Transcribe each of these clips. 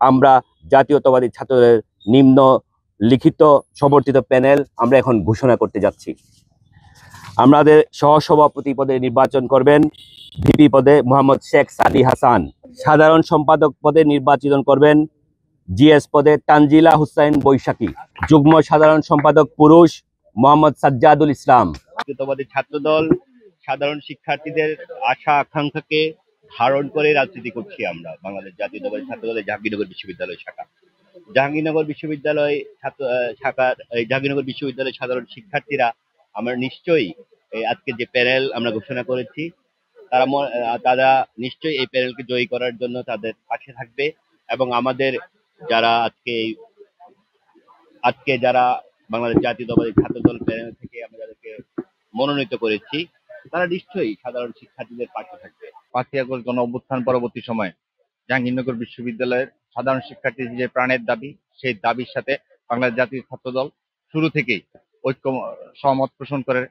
আমরা জাতীয়তাবাদী ছাত্রদের নিম্ন লিখিত সমর্থিত প্যানেল আমরা এখন ঘোষণা করতে যাচ্ছি। আমাদের সহসভাপতি পদে নির্বাচন করবেন ভিপি পদে মোহাম্মদ শেখ সাদি হাসান, সাধারণ সম্পাদক পদে নির্বাচন করবেন জিএস পদে তানজিলা হুসাইন বৈশাখী, যুগ্ম সাধারণ সম্পাদক পুরুষ মোহাম্মদ সাজ্জাদুল ইসলাম। জাতীয়তাবাদী ছাত্রদল সাধারণ শিক্ষার্থীদের আশা আকাঙ্ক্ষাকে ধারণ করে রাজনীতি করছি। আমরা বাংলাদেশ জাতীয়তাবাদী ছাত্রদলের জাহাঙ্গীরনগর বিশ্ববিদ্যালয় শাখা, জাহাঙ্গীরনগর বিশ্ববিদ্যালয় জাহাঙ্গীরনগর বিশ্ববিদ্যালয়ের সাধারণ শিক্ষার্থীরা আমরা নিশ্চয়ই আজকে যে প্যানেল আমরা ঘোষণা করেছি তারা নিশ্চয়ই এই প্যানেলকে জয়ী করার জন্য তাদের পাশে থাকবে এবং আমাদের যারা আজকে যারা বাংলাদেশ জাতীয়তাবাদী ছাত্রদল প্যানেল থেকে আমরা যাদেরকে মনোনীত করেছি তারা নিশ্চয়ই সাধারণ শিক্ষার্থীদের পাশে থাকবে। 5ই আগস্ট গণ অভ্যুত্থান পরবর্তী সময়ে জাহাঙ্গীরনগর বিশ্ববিদ্যালয়ের সাধারণ শিক্ষার্থীদের যে প্রাণের দাবি, সেই দাবির সাথে বাংলাদেশ জাতীয় ছাত্রদল শুরু থেকেই ঐক্য সহমত পোষণ করে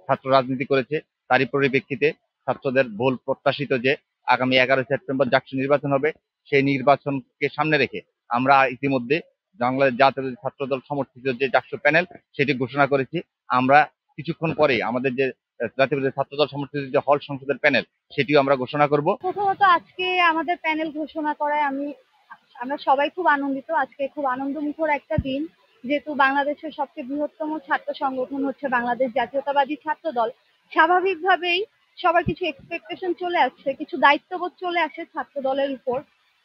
ছাত্র রাজনীতি করেছে। তারই পরিপ্রেক্ষিতে ছাত্রদের বহুল প্রত্যাশিত যে আগামী 11 সেপ্টেম্বর জাকসু নির্বাচন হবে, সেই নির্বাচনকে সামনে রেখে আমরা ইতিমধ্যে বাংলাদেশ জাতীয় ছাত্রদল সমর্থিত যে জাকসু প্যানেল সেটি ঘোষণা করেছি। আমরা কিছুক্ষণ পরেই আমাদের যে জাতীয় ছাত্রদল সমর্থিত যে হল সংসদের প্যানেল সেটিও আমরা ঘোষণা করব। প্রথমত আজকে আমাদের প্যানেল ঘোষণা করায় আমরা সবাই খুব আনন্দিত। আজকে খুব আনন্দমুখর একটা দিন, যেহেতু বাংলাদেশের সবচেয়ে বৃহত্তম ছাত্র সংগঠন হচ্ছে বাংলাদেশ জাতীয়তাবাদী ছাত্রদল। স্বাভাবিকভাবেই সবার কিছু এক্সপেকটেশন চলে আসছে, কিছু দায়িত্ববোধ চলে আসে ছাত্র দলের উপর।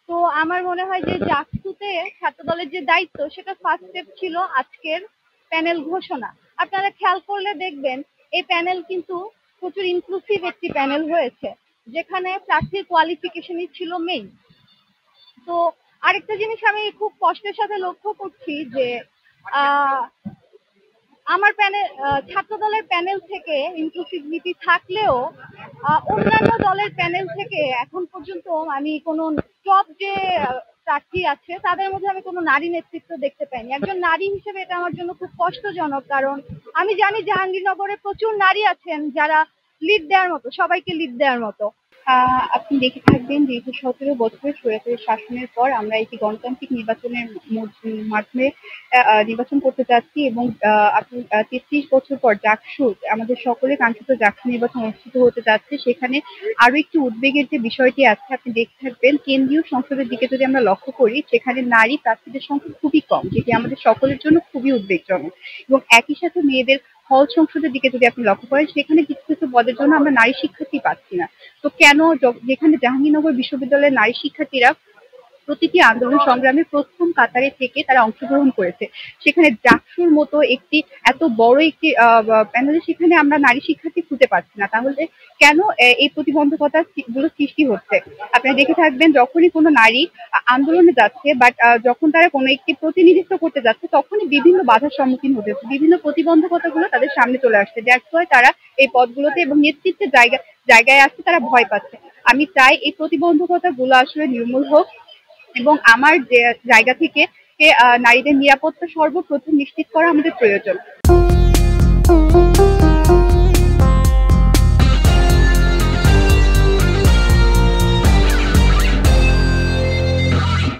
তো আমার মনে হয় যে জাকসুতে ছাত্র দলের যে দায়িত্ব, সেটা ফার্স্ট স্টেপ ছিল আজকের প্যানেল ঘোষণা। আপনারা খেয়াল করলে দেখবেন এই প্যানেল কিন্তু প্রচুর ইনক্লুসিভ একটি প্যানেল হয়েছে, যেখানে প্রার্থীর কোয়ালিফিকেশনই ছিল মেইন। তো আরেকটা জিনিস আমি খুব কষ্টের সাথে লক্ষ্য করছি যে আমার প্যানেল, ছাত্র দলের প্যানেল থেকে ইনক্লুসিভিটি থাকলেও অন্যান্য দলের প্যানেল থেকে এখন পর্যন্ত আমি কোনো টপ যে প্রার্থী আছে তাদের মধ্যে আমি কোনো নারী নেতৃত্ব দেখতে পাইনি। একজন নারী হিসেবে এটা আমার জন্য খুব কষ্টজনক, কারণ আমি জানি জাহাঙ্গীরনগরে প্রচুর নারী আছেন যারা লিড দেওয়ার মতো, সবাইকে লিড দেওয়ার মতো। আপনি দেখে থাকবেন দীর্ঘ 17 বছরের স্বৈরাচারী শাসনের পর আমরা একটি গণতান্ত্রিক নির্বাচনের মাধ্যমে নির্বাচন করতে যাচ্ছি এবং আপনি 33 বছর পর জাকসু, আমাদের সকলের কাঙ্ক্ষিত জাকসু নির্বাচন অনুষ্ঠিত হতে যাচ্ছে। সেখানে আরো একটি উদ্বেগের যে বিষয়টি আছে, আপনি দেখে থাকবেন কেন্দ্রীয় সংসদের দিকে যদি আমরা লক্ষ্য করি, সেখানে নারী প্রার্থীদের সংখ্যা খুবই কম, যেটি আমাদের সকলের জন্য খুবই উদ্বেগজনক। এবং একই সাথে মেয়েদের হল সংসদের দিকে যদি আপনি লক্ষ্য করেন, সেখানে কিছু কিছু পদের জন্য আমরা নারী শিক্ষার্থী পাচ্ছি না। তো কেন, যেখানে জাহাঙ্গীরনগর বিশ্ববিদ্যালয়ের নারী শিক্ষার্থীরা প্রতিটি আন্দোলন সংগ্রামে প্রথম কাতারে থেকে তারা অংশগ্রহণ করেছে, সেখানে জাকসুর মতো একটি এত বড় একটি প্যানেলে সেখানে আমরা নারী শিক্ষার্থী খুঁজে পাচ্ছি না, তাহলে কেন এই প্রতিবন্ধকতা গুলো সৃষ্টি হচ্ছে? আপনারা দেখে থাকবেন যখনই কোনো নারী আন্দোলনে যাচ্ছে, বাট যখন তারা কোনো একটি প্রতিনিধিত্ব করতে যাচ্ছে, তখনই বিভিন্ন বাধার সম্মুখীন হতেছে, বিভিন্ন প্রতিবন্ধকতাগুলো তাদের সামনে চলে আসছে, যার ফলে তারা এই পদগুলোতে এবং নেতৃত্বের জায়গায় আসছে তারা ভয় পাচ্ছে। আমি চাই এই প্রতিবন্ধকতা গুলো আসলে নির্মূল হোক এবং আমার যে জায়গা থেকে নারীদের নিরাপত্তা সর্বপ্রথম নিশ্চিত করা আমাদের প্রয়োজন।